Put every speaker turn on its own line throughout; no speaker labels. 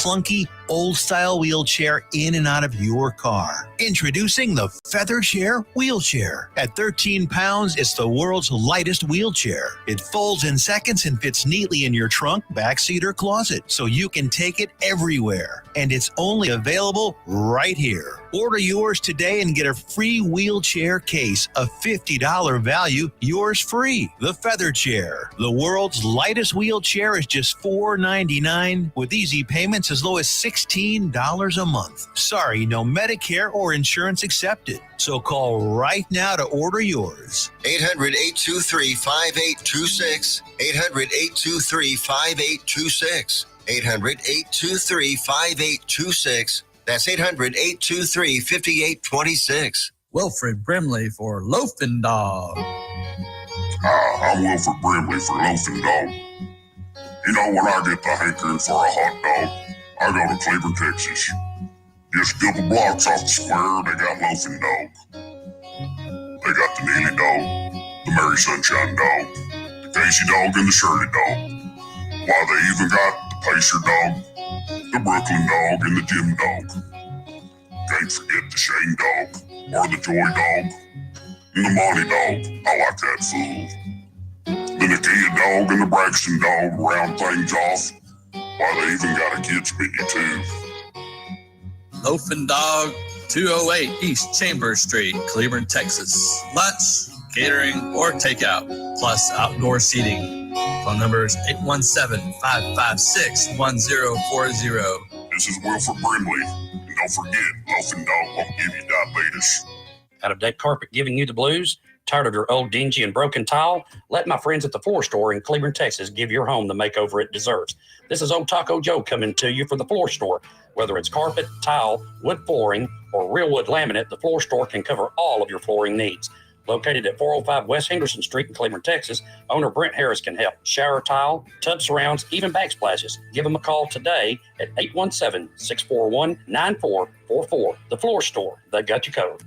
clunky, old-style wheelchair in and out of your car. Introducing the Feather Chair Wheelchair. At 13 pounds, it's the world's lightest wheelchair. It folds in seconds and fits neatly in your trunk, backseat, or closet, so you can take it everywhere. And it's only available right here. Order yours today and get a free wheelchair case, a $50 value, yours free. The Feather Chair, the world's lightest wheelchair, is just $4.99 with easy payments as low as $16 a month. Sorry, no Medicare or insurance accepted. So call right now to order yours.
800-823-5826. 800-823-5826. 800-823-5826. That's 800-823-5826.
Wilfred Brimley for Loafing Dog.
Hi, I'm Wilfred Brimley for Loafing Dog. You know, when I get the hankering for a hot dog, I go to Cleveland, Texas. Just a couple blocks off the square, they got Loafing Dog. They got the Neely Dog, the Mary Sunshine Dog, the Casey Dog, and the Shirley Dog. Why, they even got the Pacer Dog, the Brooklyn Dog, and the Jim Dog. Can't forget the Shane Dog, or the Joy Dog, and the Monty Dog. I like that fool. Then the Kia Dog and the Braxton Dog round things off. Why, they even got a kids menu too.
Loafing Dog, 208 East Chambers Street, Cleveland, Texas. Lunch, catering, or takeout, plus outdoor seating. Phone number is 817-556-1040.
This is Wilford Brimley. And don't forget, Loafing Dog won't give you diabetes.
Out of deck carpet giving you the blues? Tired of your old dingy and broken tile? Let my friends at the Floor Store in Cleveland, Texas give your home the makeover it deserves. This is Old Taco Joe coming to you for the Floor Store. Whether it's carpet, tile, wood flooring, or real wood laminate, the Floor Store can cover all of your flooring needs. Located at 405 West Henderson Street in Cleveland, Texas, owner Brent Harris can help. Shower tile, tub surrounds, even backsplashes. Give them a call today at 817-641-9444. The Floor Store, they got you covered.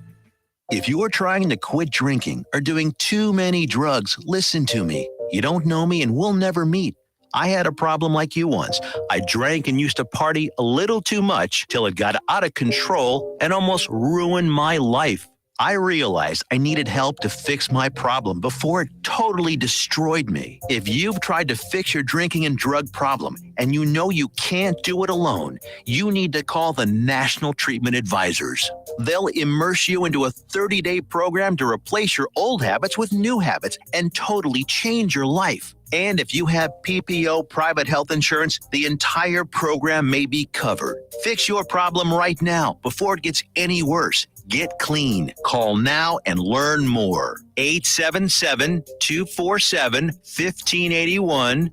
If you're trying to quit drinking or doing too many drugs, listen to me. You don't know me and we'll never meet. I had a problem like you once. I drank and used to party a little too much till it got out of control and almost ruined my life. I realized I needed help to fix my problem before it totally destroyed me. If you've tried to fix your drinking and drug problem and you know you can't do it alone, you need to call the National Treatment Advisors. They'll immerse you into a 30-day program to replace your old habits with new habits and totally change your life. And if you have PPO private health insurance, the entire program may be covered. Fix your problem right now before it gets any worse. Get clean. Call now and learn more. 877-247-1581.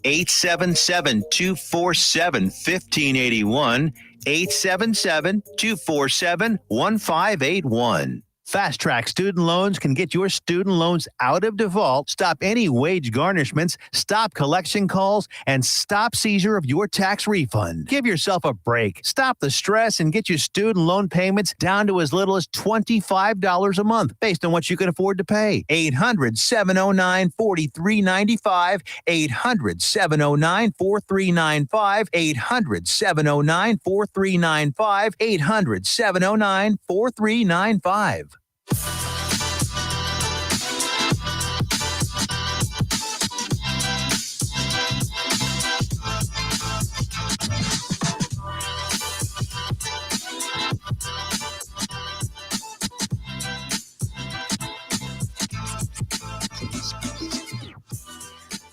877-247-1581. 877-247-1581. Fast Track Student Loans can get your student loans out of default, stop any wage garnishments, stop collection calls, and stop seizure of your tax refund. Give yourself a break. Stop the stress and get your student loan payments down to as little as $25 a month based on what you can afford to pay. 800-709-4395. 800-709-4395. 800-709-4395. 800-709-4395.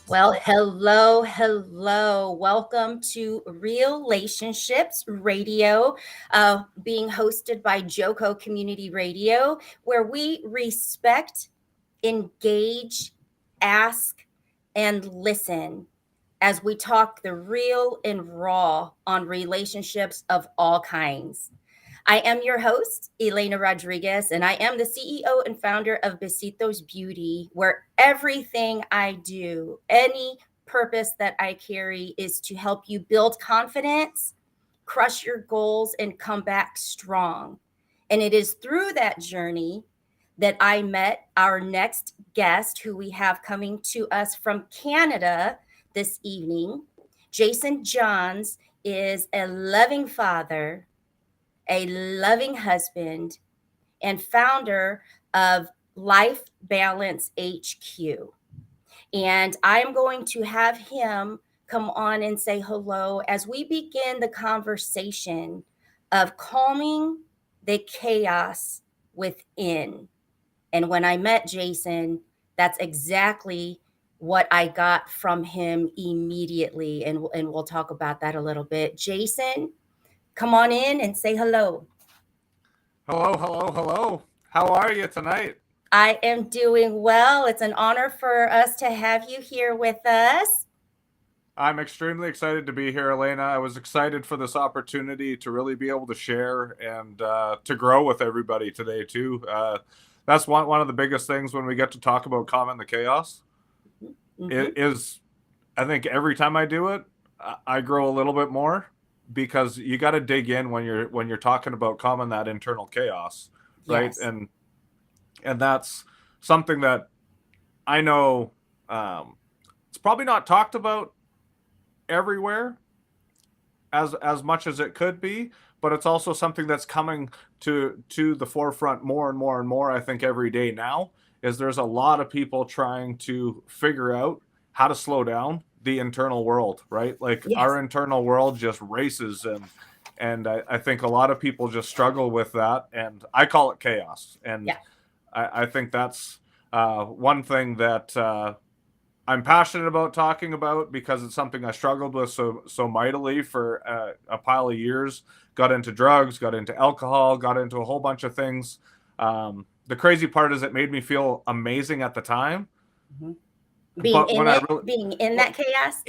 Well, hello. Welcome to R.E.A.L.ationships Radio, being hosted by Joco Community Radio, where we respect, engage, ask, and listen as we talk the real and raw on relationships of all kinds. I am your host, Elena Rodriguez, and I am the CEO and founder of Besitos Beauty, where everything I do, any purpose that I carry, is to help you build confidence, crush your goals, and come back strong. And it is through that journey that I met our next guest, who we have coming to us from Canada this evening. Jason Johns is a loving father, a loving husband, and founder of Life Balance HQ. And I'm going to have him come on and say hello as we begin the conversation of calming the chaos within. And when I met Jason, that's exactly what I got from him immediately. And we'll talk about that a little bit. Jason, come on in and say hello.
Hello, hello, hello. How are you tonight?
I am doing well. It's an honor for us to have you here with us.
I'm extremely excited to be here, Elena. I was excited for this opportunity to really be able to share and to grow with everybody today, too. That's one of the biggest things when we get to talk about calming the chaos. It is, I think every time I do it, I grow a little bit more because you got to dig in when you're talking about calming that internal chaos, right?
Yes.
And that's something that I know it's probably not talked about everywhere as much as it could be, but it's also something that's coming to the forefront more and more and more. I think every day now is there's a lot of people trying to figure out how to slow down the internal world, right? Like
Yes.
our internal world just races, and I think a lot of people just struggle with that, and I call it chaos. And
Yeah.
I think that's one thing that I'm passionate about talking about because it's something I struggled with so mightily for a pile of years. Got into drugs, got into alcohol, got into a whole bunch of things. The crazy part is it made me feel amazing at the time.
Being in that chaos,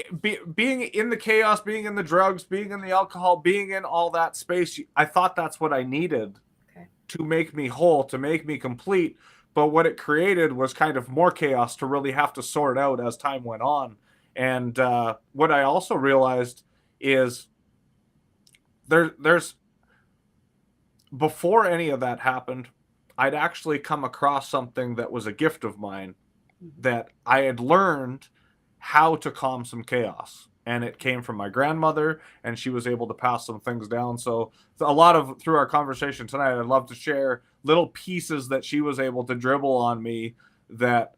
being in the chaos, being in the drugs, being in the alcohol, being in all that space, I thought that's what I needed to make me whole, to make me complete. But what it created was kind of more chaos to really have to sort out as time went on. And what I also realized is there's before any of that happened, I'd actually come across something that was a gift of mine that I had learned how to calm some chaos. And it came from my grandmother, and she was able to pass some things down. So a lot of through our conversation tonight, I'd love to share little pieces that she was able to dribble on me that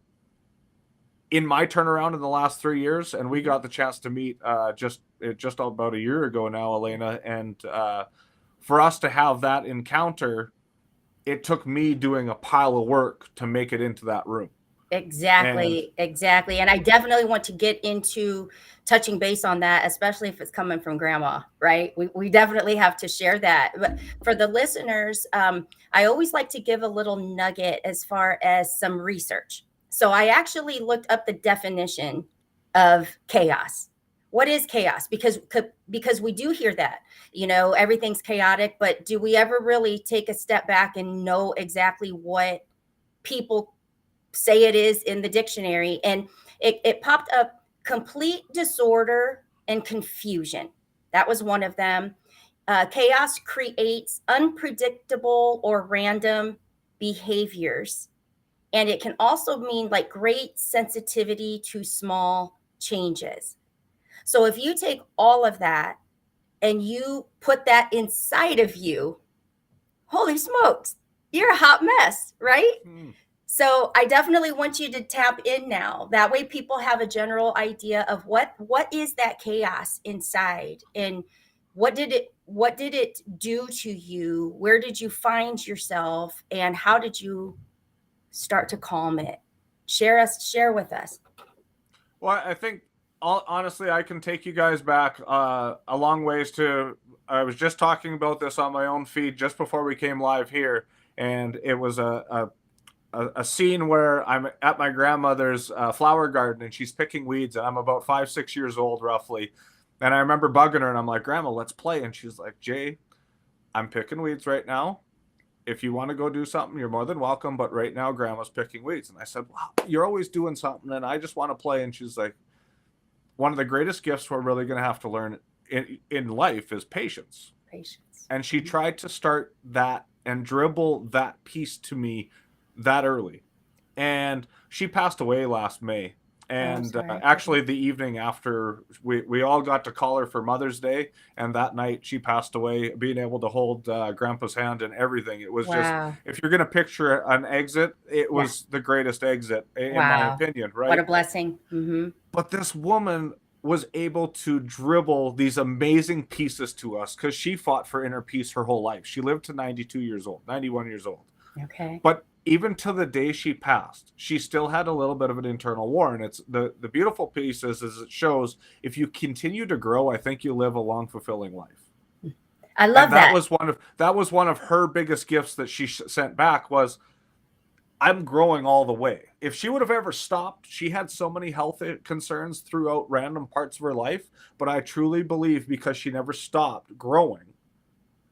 in my turnaround in the last 3 years, and we got the chance to meet just about a year ago now, Elena, and for us to have that encounter, it took me doing a pile of work to make it into that room.
Exactly. And I definitely want to get into touching base on that, especially if it's coming from grandma, right? We definitely have to share that. But for the listeners, I always like to give a little nugget as far as some research. So I actually looked up the definition of chaos. What is chaos? Because we do hear that, everything's chaotic, but do we ever really take a step back and know exactly what people say it is in the dictionary? And it popped up: complete disorder and confusion. That was one of them. Chaos creates unpredictable or random behaviors. And it can also mean like great sensitivity to small changes. So if you take all of that and you put that inside of you, holy smokes, you're a hot mess, right? So I definitely want you to tap in now. That way people have a general idea of what is that chaos inside, and what did it do to you? Where did you find yourself, and how did you start to calm it? Share with us.
Well, I think honestly, I can take you guys back a long ways to. I was just talking about this on my own feed just before we came live here, and it was a scene where I'm at my grandmother's flower garden, and she's picking weeds, and I'm about 5-6 years old roughly. And I remember bugging her, and I'm like, "Grandma, let's play." And she's like, "Jay, I'm picking weeds right now. If you want to go do something, you're more than welcome. But right now, Grandma's picking weeds." And I said, "Wow, you're always doing something, and I just want to play." And she's like, "One of the greatest gifts we're really going to have to learn in life is patience." And she tried to start that and dribble that piece to me that early. And she passed away last May. And
sorry.
actually, the evening after, we all got to call her for Mother's Day, and that night she passed away. Being able to hold Grandpa's hand and everything, it was just,
Wow.
if you're going to picture an exit, it was the greatest exit, in my
Wow.
opinion,
What
right?
a blessing. Mm-hmm.
But this woman was able to dribble these amazing pieces to us because she fought for inner peace her whole life. She lived to 92 years old, 91 years old.
Okay.
But even to the day she passed, she still had a little bit of an internal war. And it's the beautiful piece is it shows if you continue to grow, I think you live a long, fulfilling life.
I love
and
that.
That was one of her biggest gifts that she sent back was, I'm growing all the way. If she would have ever stopped, she had so many health concerns throughout random parts of her life. But I truly believe because she never stopped growing,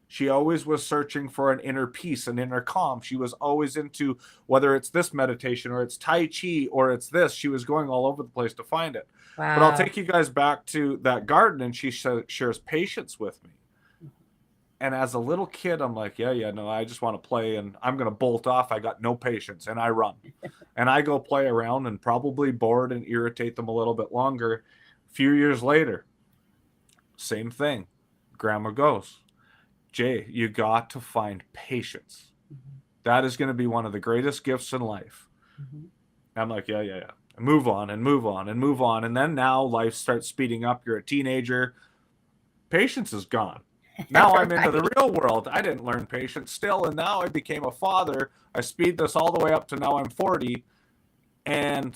she always was searching for an inner peace, an inner calm. She was always into, whether it's this meditation or it's Tai Chi or it's this, she was going all over the place to find it.
Wow.
But I'll take you guys back to that garden, and she shares patience with me. And as a little kid, I'm like, no, I just want to play, and I'm going to bolt off. I got no patience, and I run. And I go play around and probably bored and irritate them a little bit longer. A few years later, same thing. Grandma goes, Jay, you got to find patience.
Mm-hmm.
That is going to be one of the greatest gifts in life.
Mm-hmm.
I'm like, yeah. And move on and move on and move on. And then now life starts speeding up. You're a teenager. Patience is gone. Now I'm into the real world. I didn't learn patience still. And now I became a father. I speed this all the way up to now I'm 40. And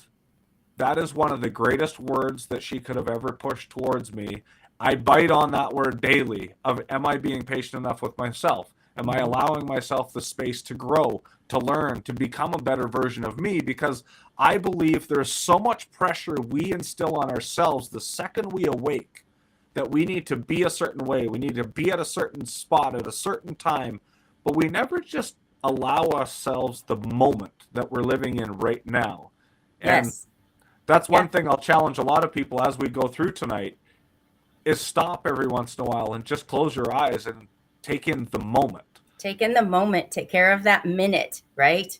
that is one of the greatest words that she could have ever pushed towards me. I bite on that word daily of, am I being patient enough with myself? Am I allowing myself the space to grow, to learn, to become a better version of me? Because I believe there's so much pressure we instill on ourselves the second we awake that we need to be a certain way. We need to be at a certain spot at a certain time, but we never just allow ourselves the moment that we're living in right now. And that's one thing I'll challenge a lot of people as we go through tonight is stop every once in a while and just close your eyes and take in the moment.
Take in the moment, take care of that minute, right?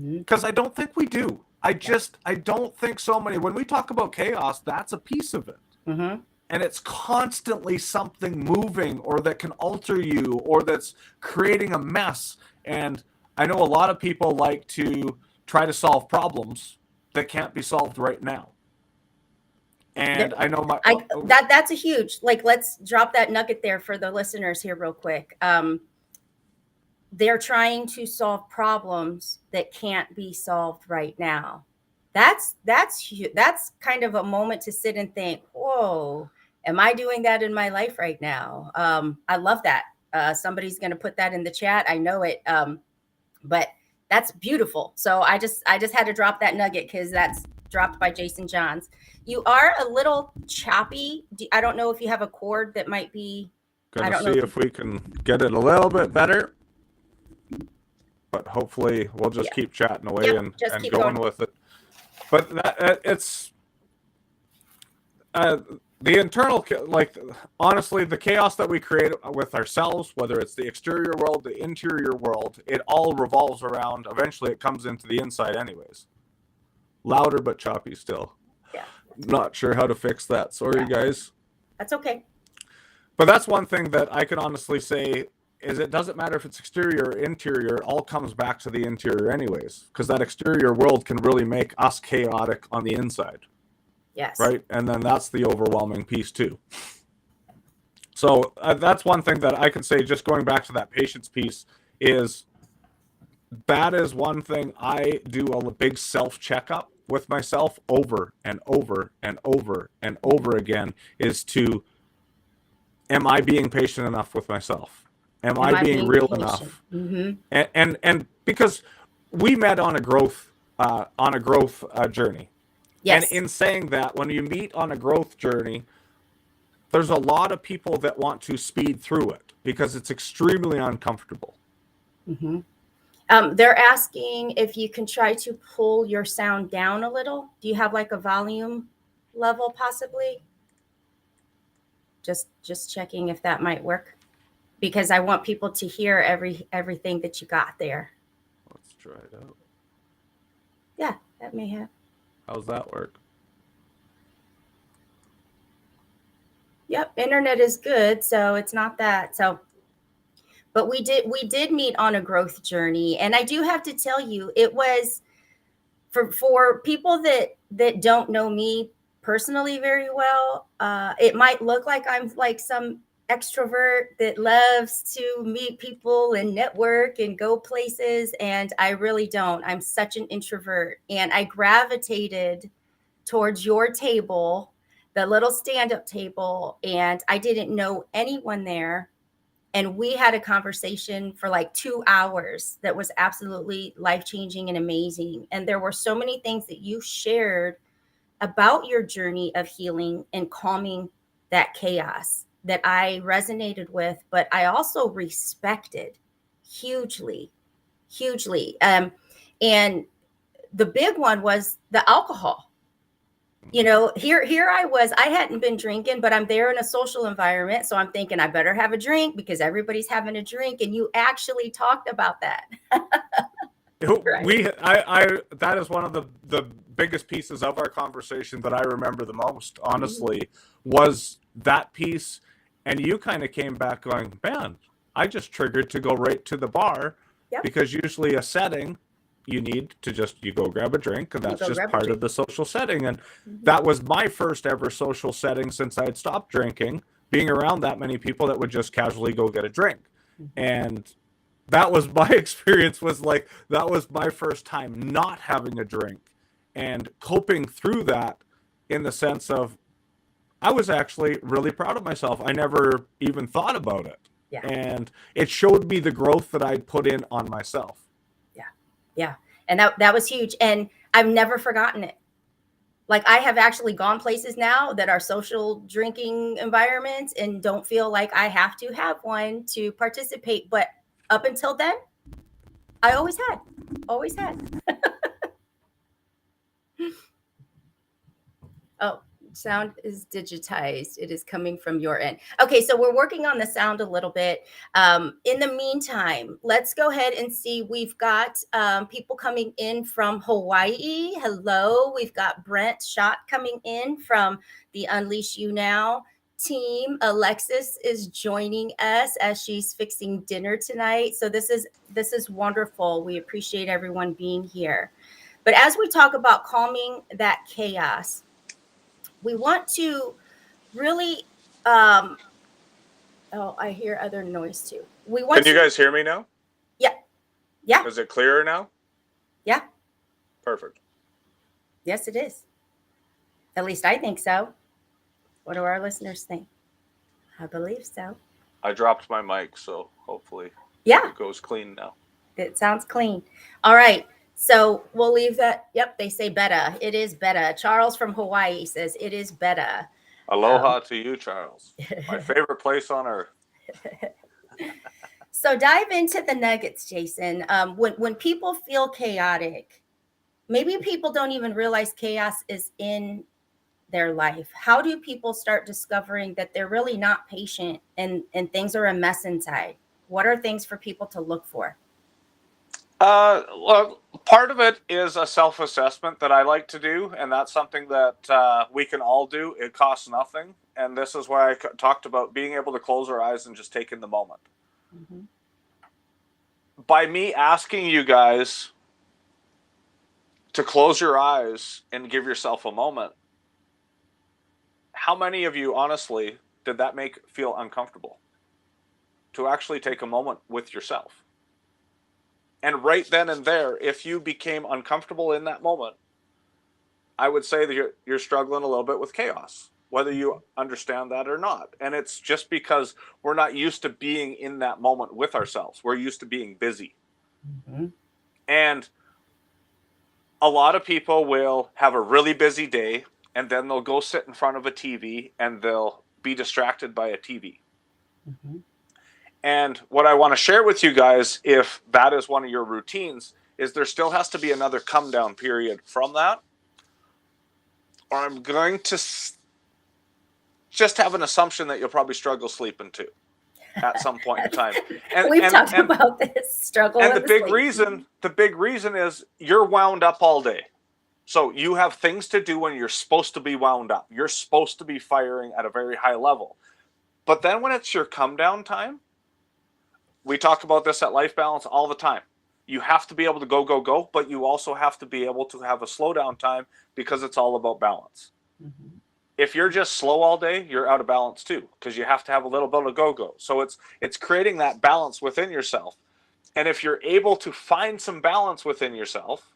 Because I don't think we do. I don't think so many, when we talk about chaos, that's a piece of it.
Mm-hmm.
And it's constantly something moving or that can alter you or that's creating a mess. And I know a lot of people like to try to solve problems that can't be solved right now. And I know
that's a huge, like, let's drop that nugget there for the listeners here real quick. They're trying to solve problems that can't be solved right now. That's kind of a moment to sit and think, whoa, am I doing that in my life right now? I love that. Somebody's going to put that in the chat. I know it. But that's beautiful. So I just had to drop that nugget because that's dropped by Jason Johns. You are a little choppy. I don't know if you have a cord that might be.
Gonna see if we can get it a little bit better. But hopefully we'll just keep chatting away and going with it. But it's the internal, like, honestly, the chaos that we create with ourselves, whether it's the exterior world, the interior world, it all revolves around, eventually it comes into the inside anyways. Louder but choppy still.
Yeah.
Not sure how to fix that. Sorry, guys.
That's okay.
But that's one thing that I can honestly say is it doesn't matter if it's exterior or interior, it all comes back to the interior anyways, because that exterior world can really make us chaotic on the inside.
Yes.
Right? And then that's the overwhelming piece too. So that's one thing that I can say, just going back to that patience piece, is that is one thing I do a big self-checkup with myself over and over and over and over again, is to, am I being patient enough with myself? Am I being real patient enough? Mm-hmm. And because we met on a growth journey. Yes. And in saying that, when you meet on a growth journey, there's a lot of people that want to speed through it because it's extremely uncomfortable.
Mm-hmm. They're asking if you can try to pull your sound down a little. Do you have like a volume level possibly? Just checking if that might work, because I want people to hear everything that you got there.
Let's try it out.
Yeah, that may have.
How's that work?
Yep. Internet is good. So it's not that. So, but we did meet on a growth journey. And I do have to tell you, it was for people that don't know me personally very well, it might look like I'm like some extrovert that loves to meet people and network and go places, and I really don't. I'm such an introvert, and I gravitated towards your table, the little stand-up table, and I didn't know anyone there. And we had a conversation for like 2 hours that was absolutely life-changing and amazing. And there were so many things that you shared about your journey of healing and calming that chaos that I resonated with, but I also respected hugely, hugely. And the big one was the alcohol. You know, here I was, I hadn't been drinking, but I'm there in a social environment. So I'm thinking I better have a drink because everybody's having a drink. And you actually talked about that. Right.
That is one of the biggest pieces of our conversation that I remember the most, honestly, was that piece. And you kind of came back going, man, I just triggered to go right to the bar. Yep. Because usually a setting, you need to you go grab a drink, and that's just part of the social setting. And that was my first ever social setting since I had stopped drinking, being around that many people that would just casually go get a drink. And that was my experience, was like, that was my first time not having a drink and coping through that, in the sense of I was actually really proud of myself. I never even thought about it. Yeah. And it showed me the growth that I'd put in on myself.
Yeah. And that was huge. And I've never forgotten it. Like, I have actually gone places now that are social drinking environments and don't feel like I have to have one to participate. But up until then, I always had. Oh, sound is digitized. It is coming from your end. Okay, so we're working on the sound a little bit. In the meantime, let's go ahead and see. We've got people coming in from Hawaii. Hello. We've got Brent Schott coming in from the Unleash You Now team. Alexis is joining us as she's fixing dinner tonight. So this is wonderful. We appreciate everyone being here. But as we talk about calming that chaos, we want to really, oh, I hear other noise too.
Can you guys hear me now?
Yeah. Yeah.
Is it clearer now?
Yeah.
Perfect.
Yes, it is. At least I think so. What do our listeners think? I believe so.
I dropped my mic, so hopefully
it
goes clean now.
It sounds clean. All right. So we'll leave that. Yep, they say better. It is better. Charles from Hawaii says it is better.
Aloha to you, Charles. My favorite place on earth.
So dive into the nuggets, Jason. When people feel chaotic, maybe people don't even realize chaos is in their life. How do people start discovering that they're really not patient and things are a mess inside? What are things for people to look for?
Well, part of it is a self-assessment that I like to do, and that's something that we can all do. It costs nothing, and this is why I talked about being able to close our eyes and just take in the moment. Mm-hmm. By me asking you guys to close your eyes and give yourself a moment, how many of you, honestly, did that make feel uncomfortable? To actually take a moment with yourself. And right then and there, if you became uncomfortable in that moment, I would say that you're struggling a little bit with chaos, whether you understand that or not. And it's just because we're not used to being in that moment with ourselves. We're used to being busy. Mm-hmm. And a lot of people will have a really busy day, and then they'll go sit in front of a TV and they'll be distracted by a TV. Mm-hmm. And what I want to share with you guys, if that is one of your routines, is there still has to be another come down period from that. Or I'm going to just have an assumption that you'll probably struggle sleeping too at some point in time.
And we've talked about this struggle.
And the big reason is you're wound up all day. So you have things to do when you're supposed to be wound up. You're supposed to be firing at a very high level. But then when it's your come down time, we talk about this at Life Balance all the time. You have to be able to go, go, go, but you also have to be able to have a slow down time because it's all about balance. Mm-hmm. If you're just slow all day, you're out of balance too, because you have to have a little bit of go, go. So it's creating that balance within yourself. And if you're able to find some balance within yourself,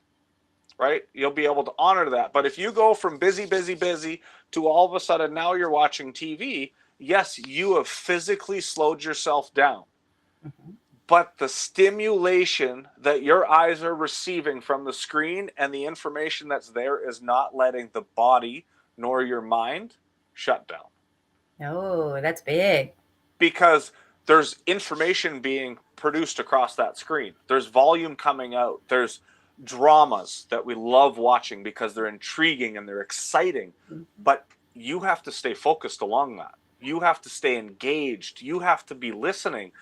right, you'll be able to honor that. But if you go from busy, busy, busy to all of a sudden now you're watching TV, yes, you have physically slowed yourself down. Mm-hmm. But the stimulation that your eyes are receiving from the screen and the information that's there is not letting the body nor your mind shut down.
Oh, that's big.
Because there's information being produced across that screen. There's volume coming out. There's dramas that we love watching because they're intriguing and they're exciting. Mm-hmm. But you have to stay focused along that. You have to stay engaged. You have to be listening.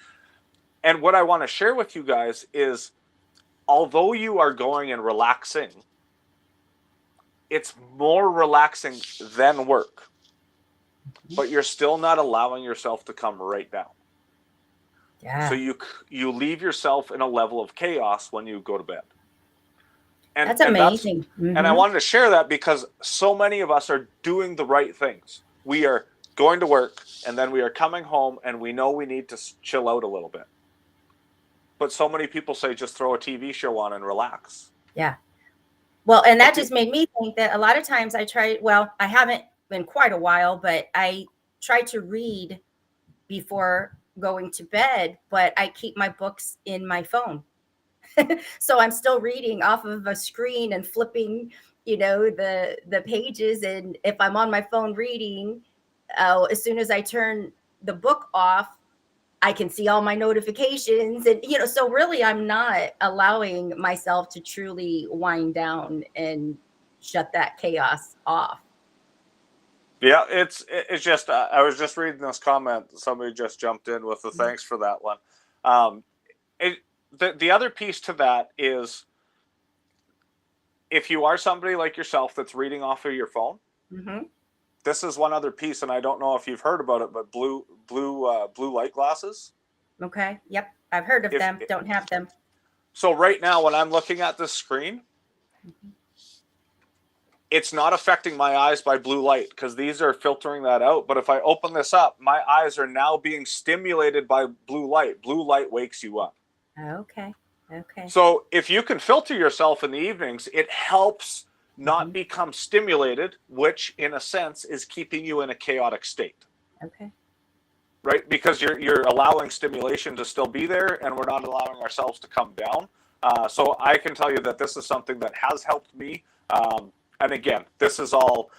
And what I want to share with you guys is, although you are going and relaxing, it's more relaxing than work, but you're still not allowing yourself to come right down. Yeah. So you leave yourself in a level of chaos when you go to bed. And
that's amazing.
And I wanted to share that because so many of us are doing the right things. We are going to work and then we are coming home and we know we need to chill out a little bit. But so many people say just throw a TV show on and relax.
Yeah. Well, and that just made me think that a lot of times I haven't in quite a while, but I try to read before going to bed, but I keep my books in my phone. So I'm still reading off of a screen and flipping, the pages. And if I'm on my phone reading, as soon as I turn the book off, I can see all my notifications and, so really I'm not allowing myself to truly wind down and shut that chaos off.
Yeah, it's just, I was just reading this comment. Somebody just jumped in with the thanks for that one. The other piece to that is if you are somebody like yourself that's reading off of your phone, mm-hmm. This is one other piece, and I don't know if you've heard about it, but blue light glasses.
Okay. Yep. I've heard of them. Don't have them.
So right now, when I'm looking at this screen, mm-hmm. It's not affecting my eyes by blue light because these are filtering that out. But if I open this up, my eyes are now being stimulated by blue light. Blue light wakes you up.
Okay.
So if you can filter yourself in the evenings, it helps not become stimulated, which in a sense is keeping you in a chaotic state.
Okay.
Right? Because you're allowing stimulation to still be there and we're not allowing ourselves to come down. So I can tell you that this is something that has helped me. And again, this is all,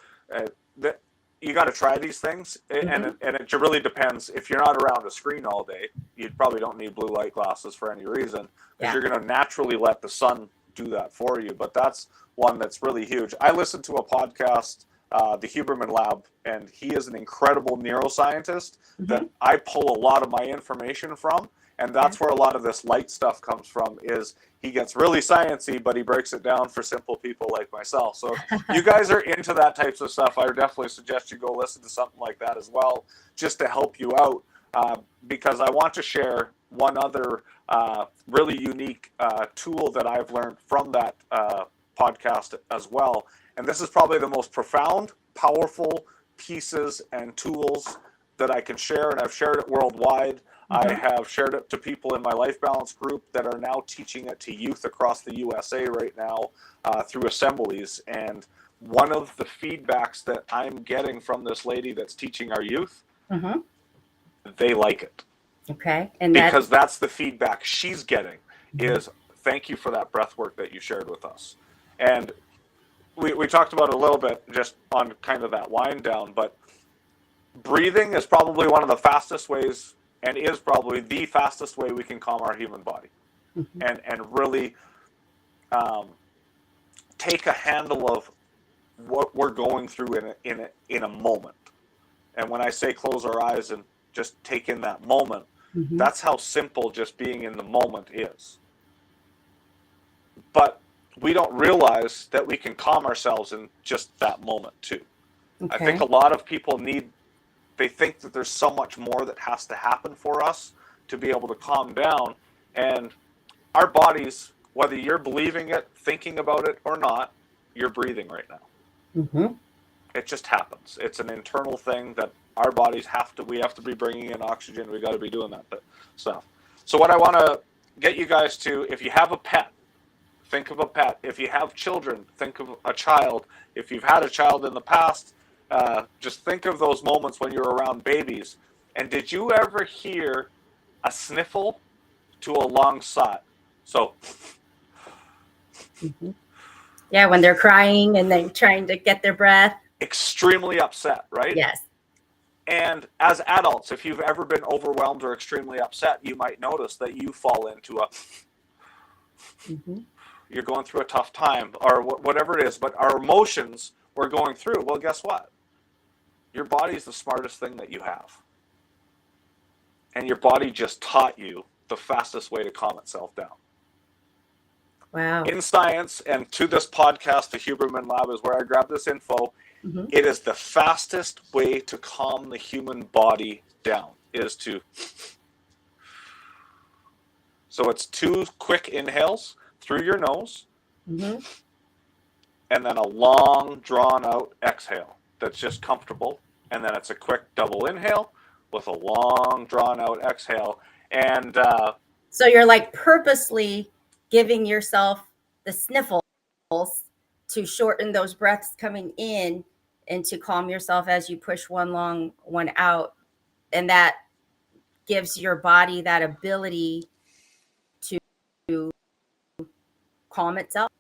you got to try these things. And it really depends. If you're not around a screen all day, you probably don't need blue light glasses for any reason because you're going to naturally let the sun do that for you. But that's one that's really huge. I listened to a podcast, the Huberman Lab, and he is an incredible neuroscientist that I pull a lot of my information from. And that's where a lot of this light stuff comes from is he gets really sciencey, but he breaks it down for simple people like myself. So if you guys are into that types of stuff, I would definitely suggest you go listen to something like that as well, just to help you out. Because I want to share one other really unique tool that I've learned from that podcast as well. And this is probably the most profound, powerful pieces and tools that I can share. And I've shared it worldwide. I have shared it to people in my Life Balance group that are now teaching it to youth across the USA right now through assemblies. And one of the feedbacks that I'm getting from this lady that's teaching our youth, they like it.
Okay. And
because that's the feedback she's getting is thank you for that breath work that you shared with us. And we talked about it a little bit just on kind of that wind down, but breathing is probably one of the fastest ways and is probably the fastest way we can calm our human body and really take a handle of what we're going through in a moment. And when I say close our eyes and just take in that moment, that's how simple just being in the moment is. But we don't realize that we can calm ourselves in just that moment too. Okay. I think a lot of people need they think that there's so much more that has to happen for us to be able to calm down. And our bodies, whether you're believing it, thinking about it or not, you're breathing right now.
Mm-hmm.
It just happens. It's an internal thing that our bodies we have to be bringing in oxygen. We got to be doing that stuff. So what I want to get you guys to, if you have a pet, think of a pet. If you have children, think of a child. If you've had a child in the past, just think of those moments when you're around babies. And did you ever hear a sniffle to a long sigh? So,
Mm-hmm. Yeah, when they're crying and they're trying to get their breath.
Extremely upset, right?
Yes.
And as adults, if you've ever been overwhelmed or extremely upset, you might notice that you fall into a,
Mm-hmm.
you're going through a tough time or whatever it is. But our emotions we're going through, well, guess what? Your body is the smartest thing that you have. And your body just taught you the fastest way to calm itself down.
Wow.
In science, and to this podcast, the Huberman Lab is where I grab this info.
Mm-hmm.
It is the fastest way to calm the human body down, is to. So it's 2 quick inhales through your nose,
Mm-hmm.
and then a long, drawn-out exhale that's just comfortable. And then it's a quick double inhale with a long, drawn-out exhale. And
so you're like purposely giving yourself the sniffles to shorten those breaths coming in and to calm yourself as you push one long one out. And that gives your body that ability to calm itself.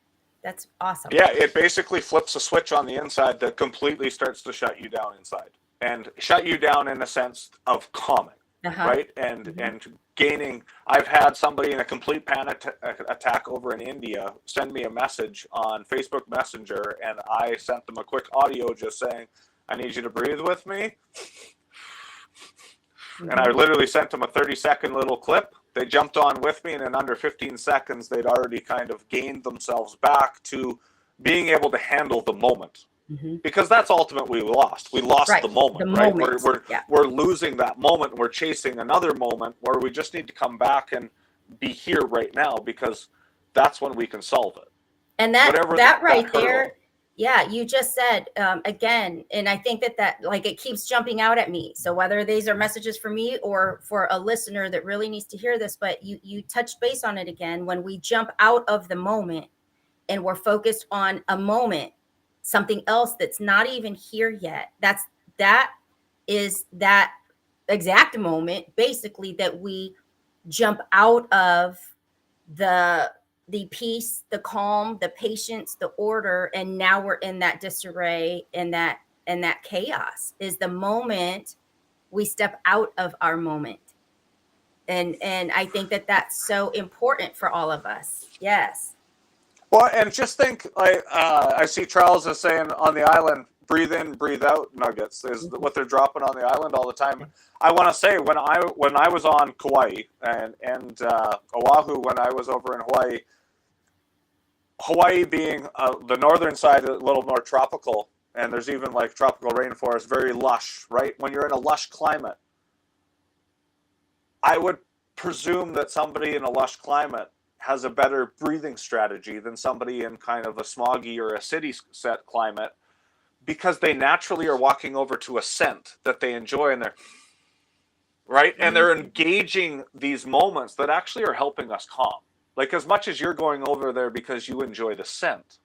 That's awesome.
yeah, it basically flips a switch on the inside that completely starts to shut you down inside. And shut you down in a sense of calming, right? And gaining. I've had somebody in a complete panic attack over in India send me a message on Facebook Messenger, and I sent them a quick audio just saying, I need you to breathe with me. And I literally sent them a 30-second little clip. They jumped on with me, and in under 15 seconds, they'd already kind of gained themselves back to being able to handle the moment.
Mm-hmm.
Because that's ultimately we lost. We lost
Right.
the moment,
The
right?
moment.
We're losing that moment. We're chasing another moment where we just need to come back and be here right now, because that's when we can solve it.
And that right there,
hurdle.
yeah, you just said again, and I think that like it keeps jumping out at me. So whether these are messages for me or for a listener that really needs to hear this, but you touched base on it again. When we jump out of the moment and we're focused on a moment, something else that's not even here yet, that is that exact moment basically that we jump out of the peace, the calm, the patience, the order, and now we're in that disarray and that chaos. Is the moment we step out of our moment. And I think that that's so important for all of us. Yes.
Well, and just think, like I see Charles is saying on the island, breathe in, breathe out nuggets is what they're dropping on the island all the time. I want to say when I was on Kauai and Oahu, when I was over in Hawaii being the northern side a little more tropical, and there's even like tropical rainforest, very lush, right? When you're in a lush climate, I would presume that somebody in a lush climate has a better breathing strategy than somebody in kind of a smoggy or a city set climate, because they naturally are walking over to a scent that they enjoy, and they're right, and they're engaging these moments that actually are helping us calm. Like, as much as you're going over there because you enjoy the scent,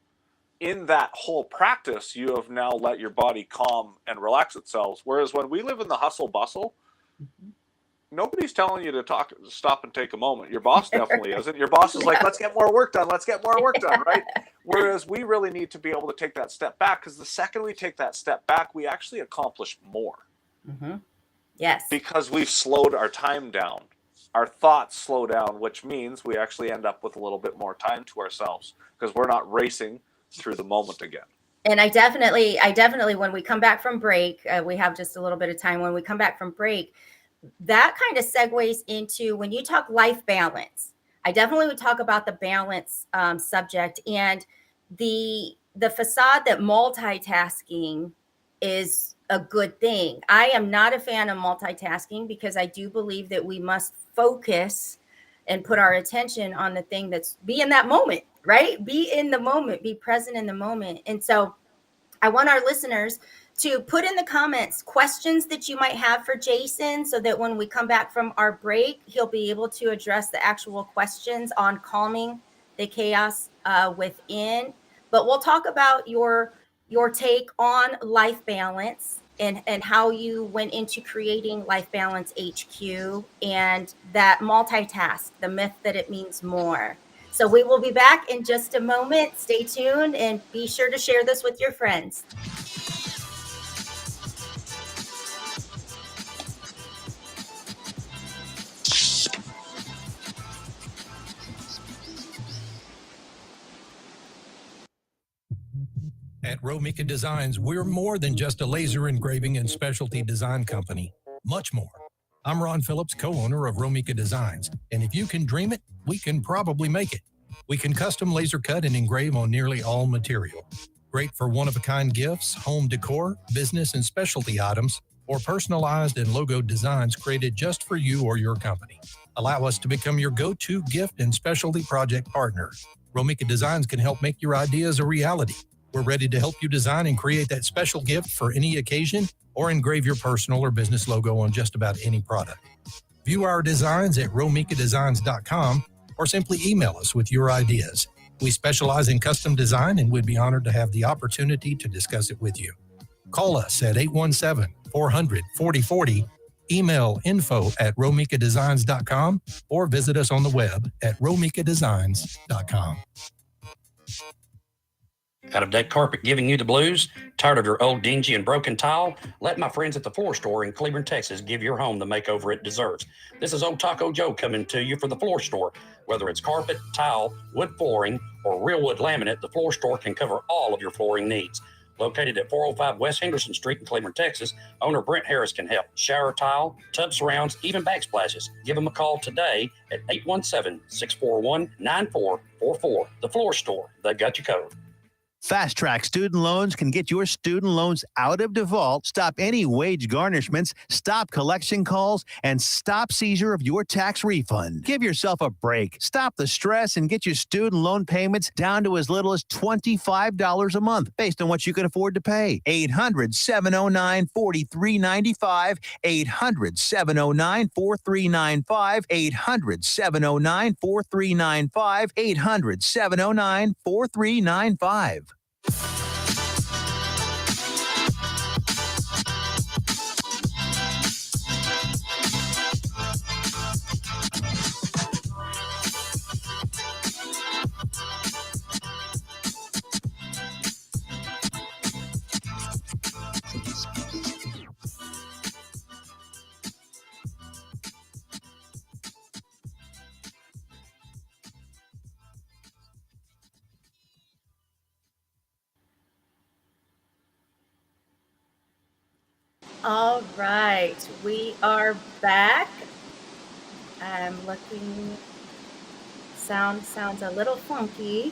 in that whole practice, you have now let your body calm and relax itself. Whereas when we live in the hustle bustle, nobody's telling you to stop and take a moment. Your boss definitely isn't. Your boss is like, let's get more work done. Let's get more work done, right? Whereas we really need to be able to take that step back, because the second we take that step back, we actually accomplish more.
Mm-hmm. Yes.
Because we've slowed our time down. Our thoughts slow down, which means we actually end up with a little bit more time to ourselves, because we're not racing through the moment again.
And I definitely, when we come back from break, we have just a little bit of time. When we come back from break, that kind of segues into when you talk life balance. I definitely would talk about the balance subject, and the facade that multitasking is a good thing. I am not a fan of multitasking because I do believe that we must focus and put our attention on the thing that's be in that moment, right? Be in the moment, be present in the moment. And so I want our listeners to put in the comments questions that you might have for Jason so that when we come back from our break, he'll be able to address the actual questions on calming the chaos within. But we'll talk about your take on life balance and how you went into creating Life Balance HQ and that multitask, the myth that it means more. So we will be back in just a moment. Stay tuned and be sure to share this with your friends.
At R.E.A.L.ationships Designs, we're more than just a laser engraving and specialty design company. Much more. I'm Ron Phillips, co-owner of R.E.A.L.ationships Designs, and if you can dream it, we can probably make it. We can custom laser cut and engrave on nearly all material. Great for one-of-a-kind gifts, home decor, business and specialty items, or personalized and logo designs created just for you or your company. Allow us to become your go-to gift and specialty project partner. R.E.A.L.ationships Designs can help make your ideas a reality. We're ready to help you design and create that special gift for any occasion or engrave your personal or business logo on just about any product. View our designs at romikadesigns.com or simply email us with your ideas. We specialize in custom design and would be honored to have the opportunity to discuss it with you. Call us at 817-400-4040, email info@romikadesigns.com, or visit us on the web at romikadesigns.com.
Out of deck carpet giving you the blues? Tired of your old dingy and broken tile? Let my friends at the Floor Store in Cleveland, Texas give your home the makeover it deserves. This is Old Taco Joe coming to you for the Floor Store. Whether it's carpet, tile, wood flooring, or real wood laminate, the Floor Store can cover all of your flooring needs. Located at 405 West Henderson Street in Cleveland, Texas, owner Brent Harris can help. Shower tile, tub surrounds, even backsplashes. Give them a call today at 817-641-9444. The Floor Store, they've got you covered.
Fast Track Student Loans can get your student loans out of default, stop any wage garnishments, stop collection calls, and stop seizure of your tax refund. Give yourself a break. Stop the stress and get your student loan payments down to as little as $25 a month based on what you can afford to pay. 800-709-4395, 800-709-4395, 800-709-4395, 800-709-4395.
All right, we are back. I'm looking. Sounds a little funky,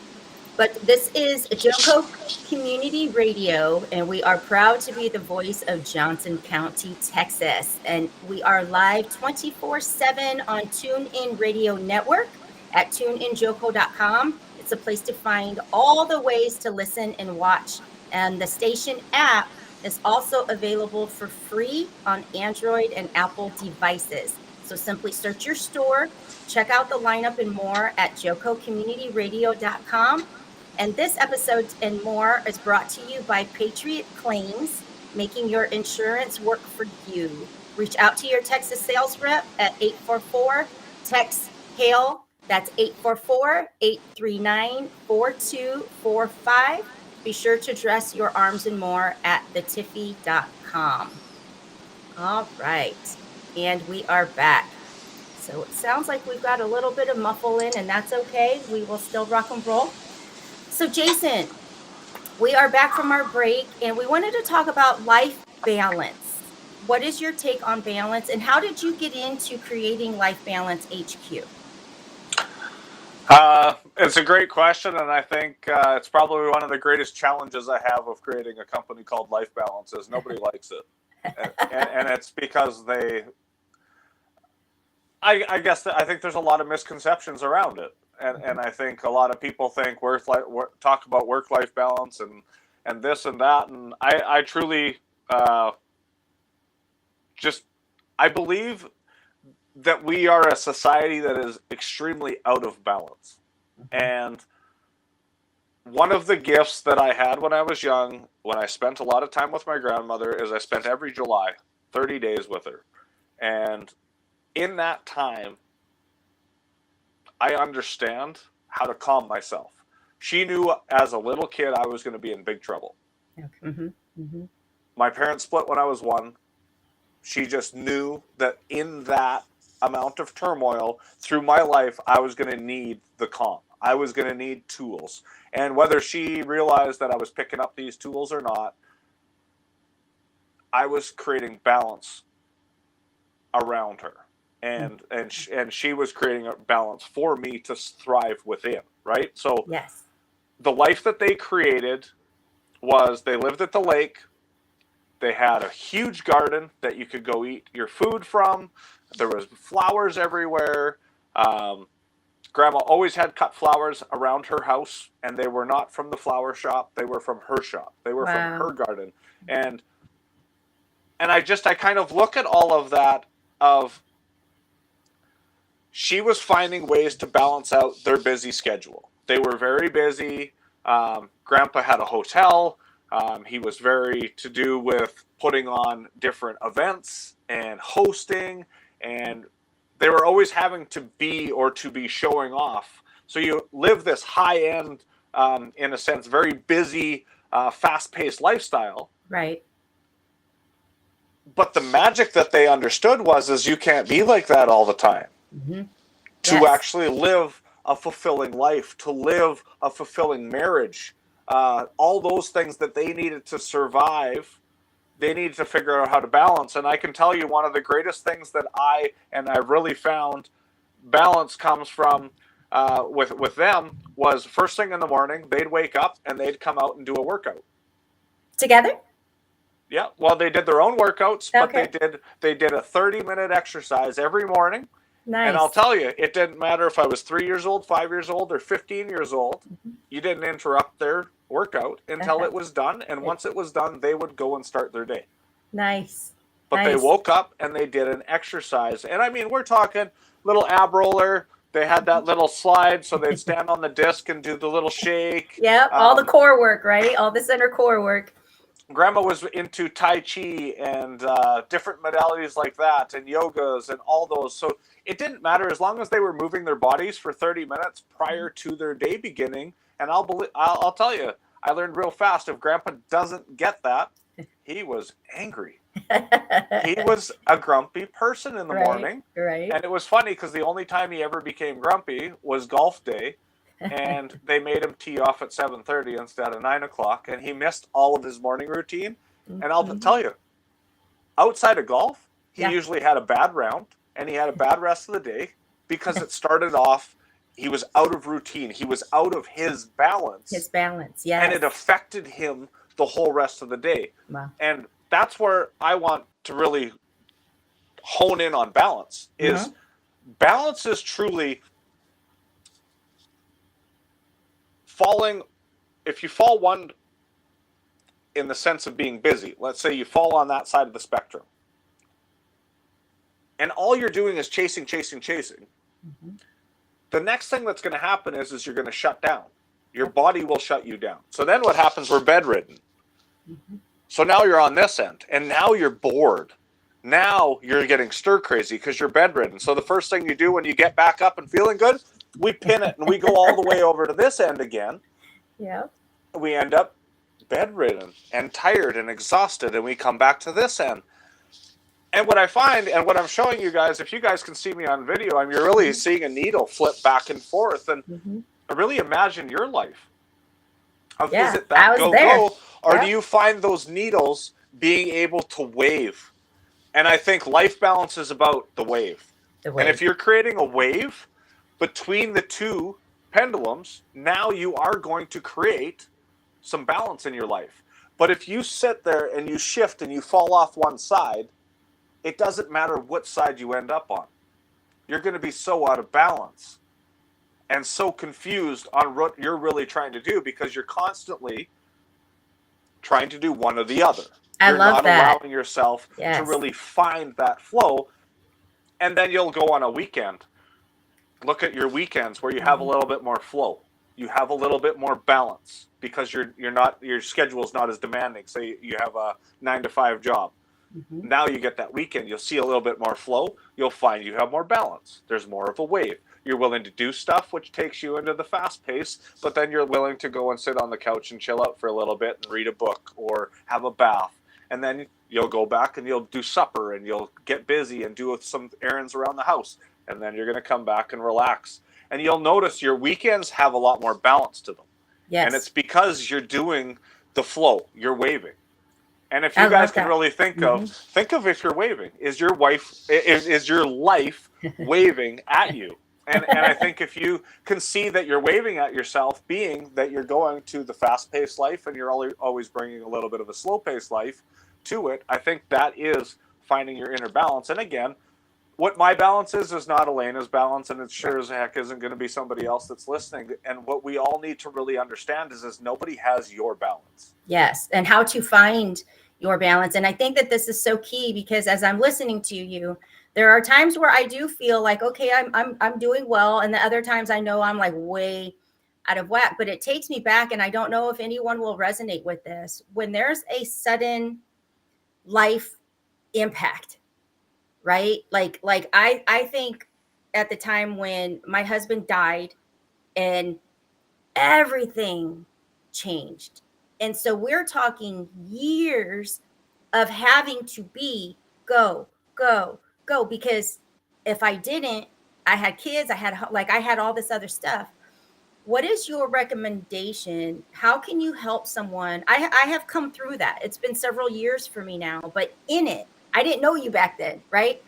but this is Joco Community Radio, and we are proud to be the voice of Johnson County, Texas. And we are live 24/7 on TuneIn Radio Network at tuneinjoco.com. It's a place to find all the ways to listen and watch. And the station app is also available for free on Android and Apple devices. So simply search your store, check out the lineup and more at jococommunityradio.com. And this episode and more is brought to you by Patriot Claims, making your insurance work for you. Reach out to your Texas sales rep at 844-TEX-HAIL. That's 844-839-4245. Be sure to dress your arms and more at thetiffy.com. All right. And we are back. So it sounds like we've got a little bit of muffle in, and that's okay. We will still rock and roll. So Jason, we are back from our break, and we wanted to talk about life balance. What is your take on balance, and how did you get into creating Life Balance HQ?
It's a great question, and I think it's probably one of the greatest challenges I have of creating a company called Life Balance is nobody likes it. And it's because I guess I think there's a lot of misconceptions around it. And I think a lot of people think talk about work-life balance and this and that. And I truly I believe that we are a society that is extremely out of balance. And one of the gifts that I had when I was young, when I spent a lot of time with my grandmother, is I spent every July 30 days with her. And in that time, I understand how to calm myself. She knew as a little kid I was going to be in big trouble. My parents split when I was 1. She just knew that in that amount of turmoil through my life, I was going to need the calm. I was going to need tools. And whether she realized that I was picking up these tools or not, I was creating balance around her. And she was creating a balance for me to thrive within, right? So
yes,
the life that they created was they lived at the lake. They had a huge garden that you could go eat your food from. There was flowers everywhere. Grandma always had cut flowers around her house, and they were not from the flower shop. They were from her shop. They were from her garden. And I kind of look at all of that of she was finding ways to balance out their busy schedule. They were very busy. Grandpa had a hotel. He was very to do with putting on different events and hosting, and they were always having to be showing off. So you live this high-end, in a sense, very busy, fast-paced lifestyle.
right.
But the magic that they understood is you can't be like that all the time. To actually live a fulfilling life, to live a fulfilling marriage, all those things that they needed to survive, they needed to figure out how to balance. And I can tell you one of the greatest things that I really found balance comes from with them was first thing in the morning, they'd wake up and they'd come out and do a workout.
Together?
Yeah, well, they did their own workouts,
Okay.
but they did a 30-minute exercise every morning.
Nice.
And I'll tell you, it didn't matter if I was 3 years old, 5 years old, or 15 years old. You didn't interrupt their workout until it was done. And once it was done, they would go and start their day.
Nice.
But they woke up and they did an exercise. And I mean, we're talking little ab roller. They had that little slide, so they'd stand on the disc and do the little shake.
Yep, all the core work, right? All the center core work.
Grandma was into Tai Chi and different modalities like that and yogas and all those. So it didn't matter as long as they were moving their bodies for 30 minutes prior to their day beginning. And I'll tell you, I learned real fast, if Grandpa doesn't get that, he was angry. He was a grumpy person in the morning.
Right.
And it was funny because the only time he ever became grumpy was golf day. And they made him tee off at 7:30 instead of 9 o'clock, and he missed all of his morning routine. And I'll tell you, outside of golf, he usually had a bad round, and he had a bad rest of the day because it started off, he was out of routine. He was out of his balance.
His balance, yes.
And it affected him the whole rest of the day.
Wow.
And that's where I want to really hone in on balance, is balance is truly falling. If you fall one in the sense of being busy, let's say you fall on that side of the spectrum, and all you're doing is chasing, the next thing that's going to happen is you're going to shut down. Your body will shut you down. So then what happens? We're bedridden. So now you're on this end, and now you're bored. Now you're getting stir crazy because you're bedridden. So the first thing you do when you get back up and feeling good, we pin it and we go all the way over to this end again.
Yeah.
We end up bedridden and tired and exhausted, and we come back to this end. And what I find, and what I'm showing you guys, if you guys can see me on video, you're really seeing a needle flip back and forth. And really imagine your life. Is it that go, or do you find those needles being able to wave? And I think life balance is about the wave. And if you're creating a wave between the two, pendulums, now you are going to create some balance in your life. But if you sit there and you shift and you fall off one side, it doesn't matter what side you end up on. You're going to be so out of balance and so confused on what you're really trying to do because you're constantly trying to do one or the other.
I
You're
love
not
that.
allowing yourself to
Yes.
really find that flow. And then you'll go on a weekend. Look at your weekends where you have a little bit more flow. You have a little bit more balance because your schedule is not as demanding. Say you have a 9-to-5 job.
Mm-hmm.
Now you get that weekend. You'll see a little bit more flow. You'll find you have more balance. There's more of a wave. You're willing to do stuff which takes you into the fast pace, but then you're willing to go and sit on the couch and chill out for a little bit and read a book or have a bath. And then you'll go back and you'll do supper and you'll get busy and do some errands around the house. And then you're going to come back and relax. And you'll notice your weekends have a lot more balance to them.
Yes.
And it's because you're doing the flow. You're waving. And if you guys can really think of if you're waving, is your life waving at you? And I think if you can see that you're waving at yourself, being that you're going to the fast-paced life and you're always bringing a little bit of a slow-paced life to it, I think that is finding your inner balance. And again, what my balance is not Elena's balance, and it sure as heck isn't going to be somebody else that's listening. And what we all need to really understand is nobody has your balance.
Yes, and how to find your balance. And I think that this is so key because as I'm listening to you, there are times where I do feel like, okay, I'm doing well, and the other times I know I'm like way out of whack. But it takes me back, and I don't know if anyone will resonate with this. When there's a sudden life impact, right? Like I think at the time when my husband died and everything changed. And so we're talking years of having to go, because if I didn't, I had kids, I had all this other stuff. What is your recommendation? How can you help someone? I have come through that. It's been several years for me now, but in it, I didn't know you back then, right?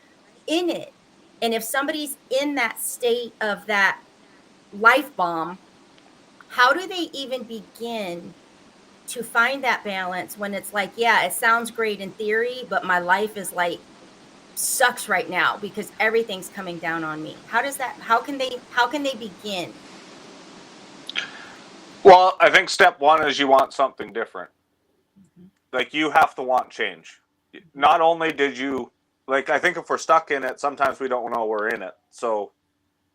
In it. And if somebody's in that state of that life bomb, how do they even begin to find that balance when it's like, yeah, it sounds great in theory, but my life is like sucks right now because everything's coming down on me? How can they begin?
Well, I think step one is you want something different. Like you have to want change. Not only did you, I think if we're stuck in it, sometimes we don't know we're in it. So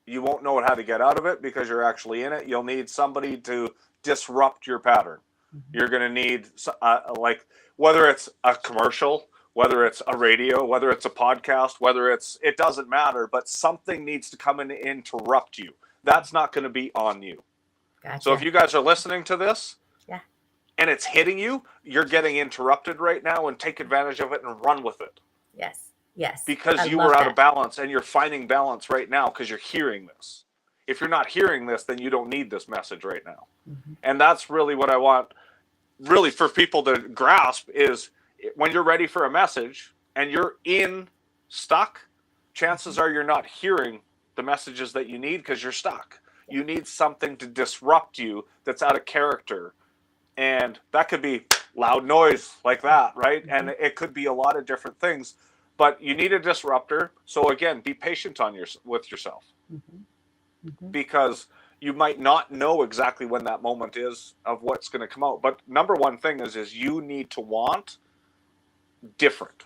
you won't know how to get out of it because you're actually in it. You'll need somebody to disrupt your pattern. You're going to need, whether it's a commercial, whether it's a radio, whether it's a podcast, it doesn't matter, but something needs to come in and interrupt you. That's not going to be on you.
Gotcha.
So if you guys are listening to this,
yeah,
and it's hitting you, you're getting interrupted right now, and take advantage of it and run with it.
Yes.
Because you were out of balance, and you're finding balance right now because you're hearing this. If you're not hearing this, then you don't need this message right now. And that's really what I want really for people to grasp is when you're ready for a message and you're stuck, chances are you're not hearing the messages that you need because you're stuck. You need something to disrupt you that's out of character. And that could be loud noise like that, right? And it could be a lot of different things. But you need a disruptor. So again, be patient with yourself. Because you might not know exactly when that moment is of what's going to come out. But number one thing is you need to want different.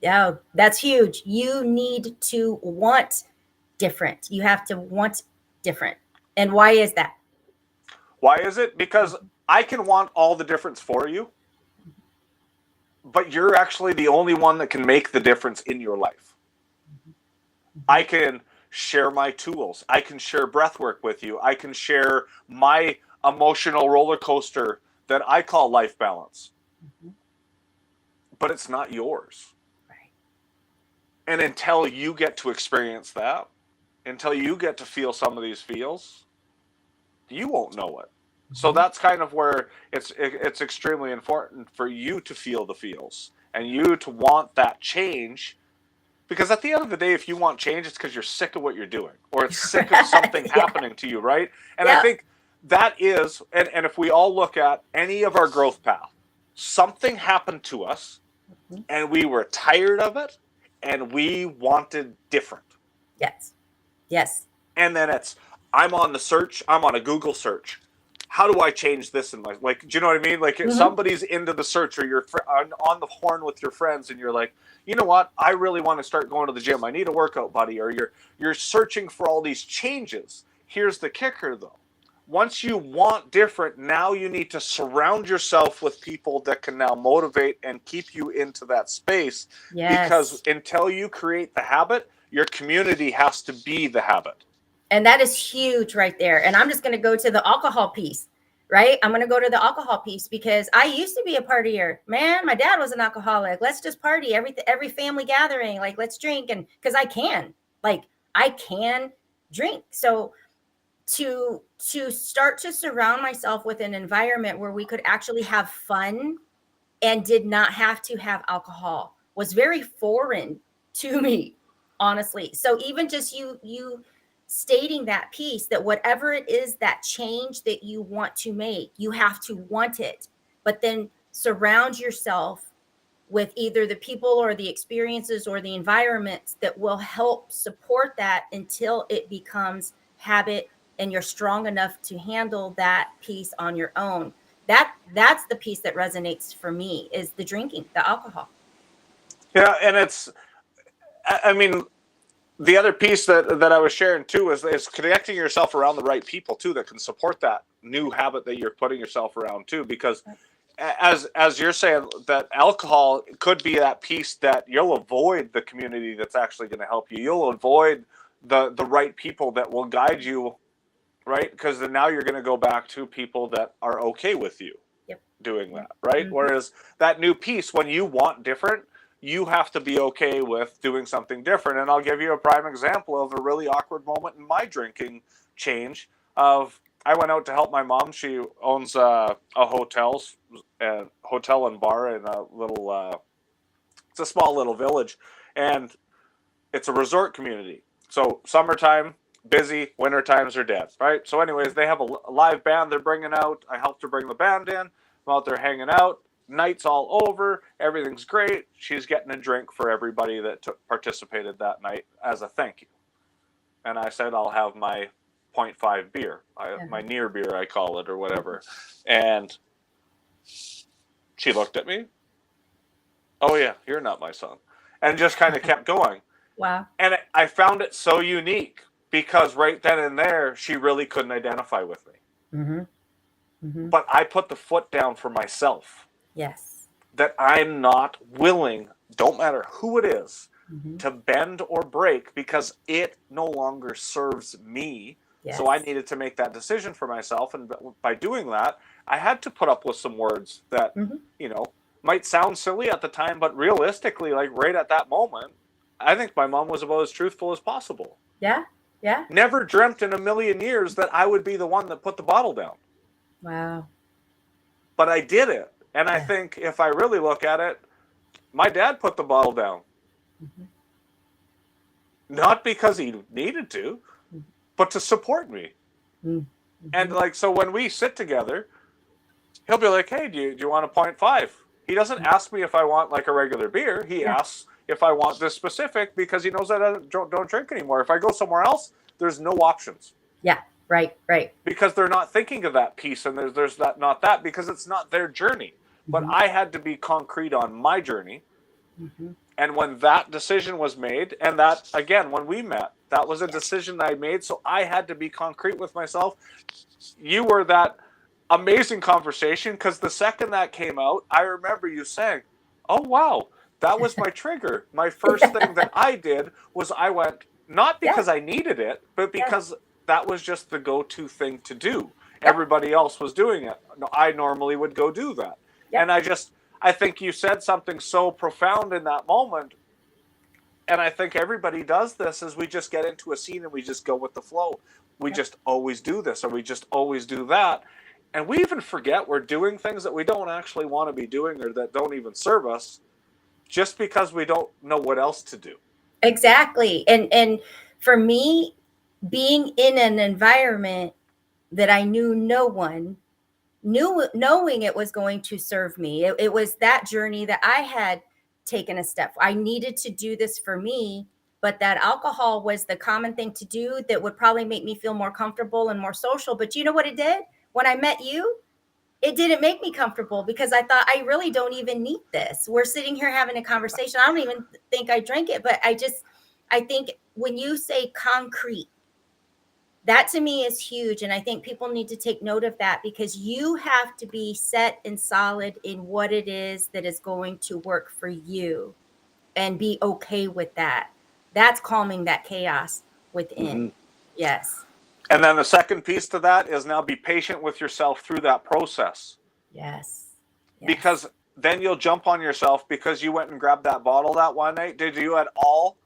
Yeah, that's huge. You need to want different. You have to want different. And why is that?
Why is it? Because I can want all the difference for you, but you're actually the only one that can make the difference in your life. I can share my tools. I can share breath work with you. I can share my emotional roller coaster that I call life balance. But it's not yours.
Right.
And until you get to experience that, until you get to feel some of these feels, you won't know it. So that's kind of where it's extremely important for you to feel the feels and you to want that change Because at the end of the day, if you want change, it's because you're sick of what you're doing, or it's sick of something happening to you, right? And I think that is, and if we all look at any of our growth path, something happened to us, and we were tired of it, and we wanted different.
Yes.
And then I'm on the search, I'm on a Google search. How do I change this in my, like, do you know what I mean? Like, if somebody's into the search, or you're on the horn with your friends, and you're like, you know what, I really want to start going to the gym, I need a workout buddy, or you're searching for all these changes. Here's the kicker, though. Once you want different, now you need to surround yourself with people that can now motivate and keep you into that space. Because until you create the habit, your community has to be the habit.
And that is huge right there. And I'm just going to go to the alcohol piece, right? I'm going to go to the alcohol piece, because I used to be a partier. Man, my dad was an alcoholic. Let's just party every family gathering. Like, let's drink. And because I can drink. So to start to surround myself with an environment where we could actually have fun and did not have to have alcohol was very foreign to me, honestly. So even just you stating that piece, that whatever it is, that change that you want to make, you have to want it, but then surround yourself with either the people or the experiences or the environments that will help support that until it becomes habit and you're strong enough to handle that piece on your own. That's the piece that resonates for me, is the drinking, the alcohol.
Yeah, and I mean, the other piece that I was sharing too is connecting yourself around the right people too, that can support that new habit that you're putting yourself around too. Because as you're saying, that alcohol could be that piece that you'll avoid the community that's actually going to help you. You'll avoid the right people that will guide you, right? Because then now you're going to go back to people that are okay with you doing that, right? Whereas that new piece, when you want different, you have to be okay with doing something different. And I'll give you a prime example of a really awkward moment in my drinking change. I went out to help my mom. She owns a hotel and bar in a little, it's a small little village, and it's a resort community. So summertime, busy, winter times are dead, right? So anyways, they have a live band they're bringing out. I helped her bring the band in. I'm out there hanging out. Night's all over. Everything's great. She's getting a drink for everybody that participated that night as a thank you. And I said, I'll have my 0.5 beer, my near beer, I call it, or whatever. And she looked at me. Oh, yeah, you're not my son. And just kind of kept going.
Wow.
And I found it so unique, because right then and there, she really couldn't identify with me. But I put the foot down for myself.
Yes.
That I'm not willing, don't matter who it is, to bend or break, because it no longer serves me. Yes. So I needed to make that decision for myself. And by doing that, I had to put up with some words that, you know, might sound silly at the time, but realistically, like right at that moment, I think my mom was about as truthful as possible.
Yeah.
Never dreamt in a million years that I would be the one that put the bottle down.
Wow.
But I did it. And I think if I really look at it, my dad put the bottle down. Not because he needed to, but to support me. And like, so when we sit together, he'll be like, hey, do you want a 0.5? He doesn't ask me if I want like a regular beer. He asks if I want this specific, because he knows that I don't drink anymore. If I go somewhere else, there's no options.
Yeah. Right.
Because they're not thinking of that piece, and there's not that, because it's not their journey. But I had to be concrete on my journey. And when that decision was made, and that, again, when we met, that was a decision that I made, so I had to be concrete with myself. You were that amazing conversation, because the second that came out, I remember you saying, oh, wow, that was my trigger. My first thing that I did was I went, not because I needed it, but because that was just the go-to thing to do. Everybody else was doing it. I normally would go do that. And I think you said something so profound in that moment. And I think everybody does this, is we just get into a scene and we just go with the flow. We just always do this, or we just always do that. And we even forget we're doing things that we don't actually want to be doing, or that don't even serve us, just because we don't know what else to do.
Exactly. And for me, being in an environment that I knew no one, knowing it was going to serve me, it was that journey that I had taken a step. I needed to do this for me, but that alcohol was the common thing to do that would probably make me feel more comfortable and more social. But you know what it did? When I met you, it didn't make me comfortable because I thought I really don't even need this. We're sitting here having a conversation. I don't even think I drank it, but I think when you say concrete, that to me is huge. And I think people need to take note of that because you have to be set and solid in what it is that is going to work for you and be okay with that. That's calming that chaos within. Yes.
And then the second piece to that is now be patient with yourself through that process.
Yes.
Because then you'll jump on yourself because you went and grabbed that bottle that one night. Did you at all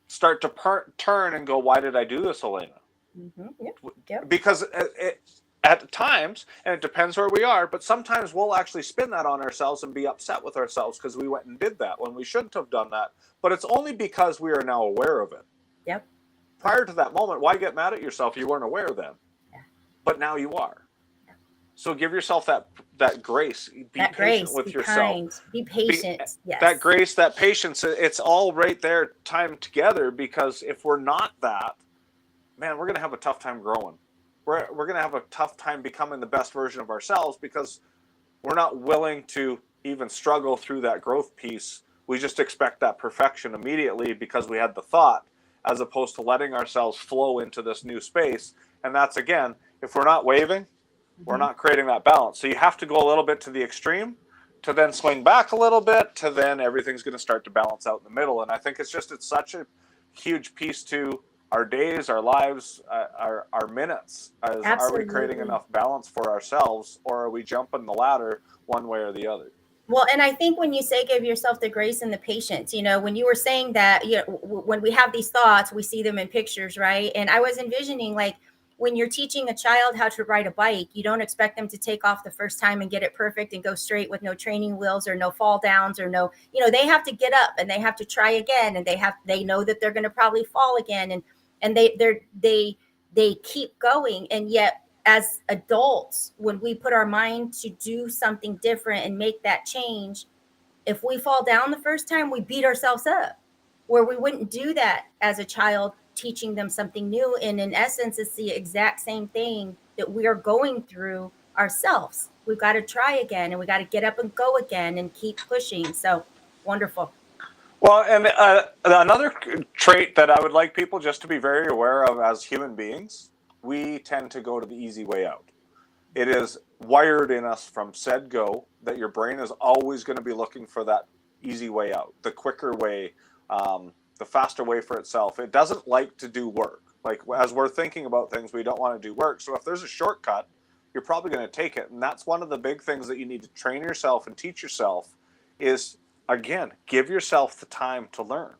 start to turn and go, why did I do this, Elena?
Yep.
Because at times, and it depends where we are, but sometimes we'll actually spin that on ourselves and be upset with ourselves because we went and did that when we shouldn't have done that. But it's only because we are now aware of it.
Yep.
Prior to that moment, why get mad at yourself? You weren't aware then.
Yeah.
But now you are. So give yourself that grace. Be patient with yourself.
Kind, be patient. Yes.
That grace, that patience, it's all right there timed together, because if we're not that, man, we're going to have a tough time growing. We're going to have a tough time becoming the best version of ourselves because we're not willing to even struggle through that growth piece. We just expect that perfection immediately because we had the thought, as opposed to letting ourselves flow into this new space. And that's, again, if we're not waving, we're not creating that balance. So you have to go a little bit to the extreme to then swing back a little bit to then everything's going to start to balance out in the middle. And I think it's such a huge piece to our days, our lives, our minutes. Are we creating enough balance for ourselves, or are we jumping the ladder one way or the other?
Well, and I think when you say give yourself the grace and the patience, when you were saying that, when we have these thoughts, we see them in pictures, right? And I was envisioning, like, when you're teaching a child how to ride a bike, you don't expect them to take off the first time and get it perfect and go straight with no training wheels or no fall downs or no, they have to get up and they have to try again, and they know that they're going to probably fall again, and they keep going. And yet, as adults, when we put our mind to do something different and make that change, if we fall down the first time, we beat ourselves up, where we wouldn't do that as a child, teaching them something new. And in essence, it's the exact same thing that we are going through ourselves. We've got to try again, and we got to get up and go again and keep pushing. So wonderful.
Well, and another trait that I would like people just to be very aware of as human beings, we tend to go to the easy way out. It is wired in us from said go that your brain is always going to be looking for that easy way out, the quicker way, the faster way for itself. It doesn't like to do work. Like, as we're thinking about things, we don't want to do work. So if there's a shortcut, you're probably going to take it. And that's one of the big things that you need to train yourself and teach yourself is, again, give yourself the time to learn.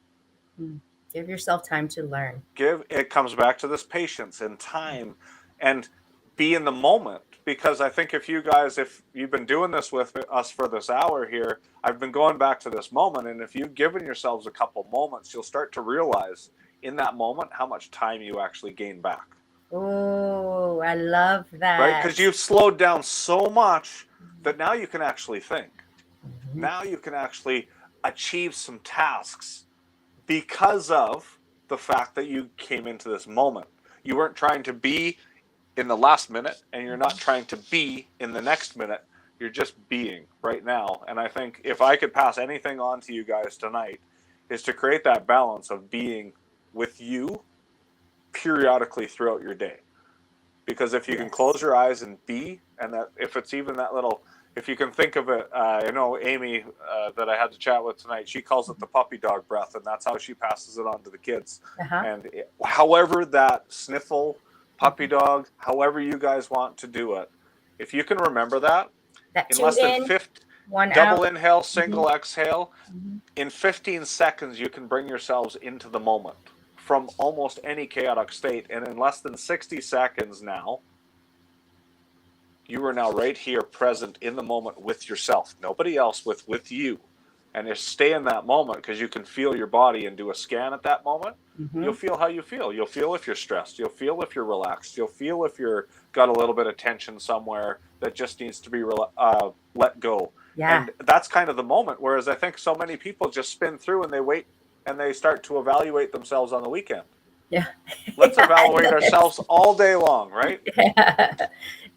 Give yourself time to learn.
It comes back to this patience and time and be in the moment. Because I think if you've been doing this with us for this hour here, I've been going back to this moment. And if you've given yourselves a couple moments, you'll start to realize in that moment how much time you actually gain back.
Oh, I love that.
Right? Because you've slowed down so much that now you can actually think. Now you can actually achieve some tasks because of the fact that you came into this moment. You weren't trying to be in the last minute, and you're not trying to be in the next minute. You're just being right now. And I think if I could pass anything on to you guys tonight, is to create that balance of being with you periodically throughout your day. Because if you can close your eyes and be, and that if it's even that little, if you can think of it, I know Amy that I had to chat with tonight, she calls it the puppy dog breath, and that's how she passes it on to the kids. And however that sniffle, puppy dog, however you guys want to do it, if you can remember that in less than 50, double inhale, single exhale, in 15 seconds you can bring yourselves into the moment from almost any chaotic state. And in less than 60 seconds now, you are now right here present in the moment with yourself, nobody else, with you. and just stay in that moment, because you can feel your body and do a scan at that moment. You'll feel how you feel. You'll feel if you're stressed. You'll feel if you're relaxed. You'll feel if you're got a little bit of tension somewhere that just needs to be let go.
Yeah.
And that's kind of the moment. Whereas I think so many people just spin through and they wait and they start to evaluate themselves on the weekend.
Yeah.
Let's evaluate ourselves all day long, right?
Yeah.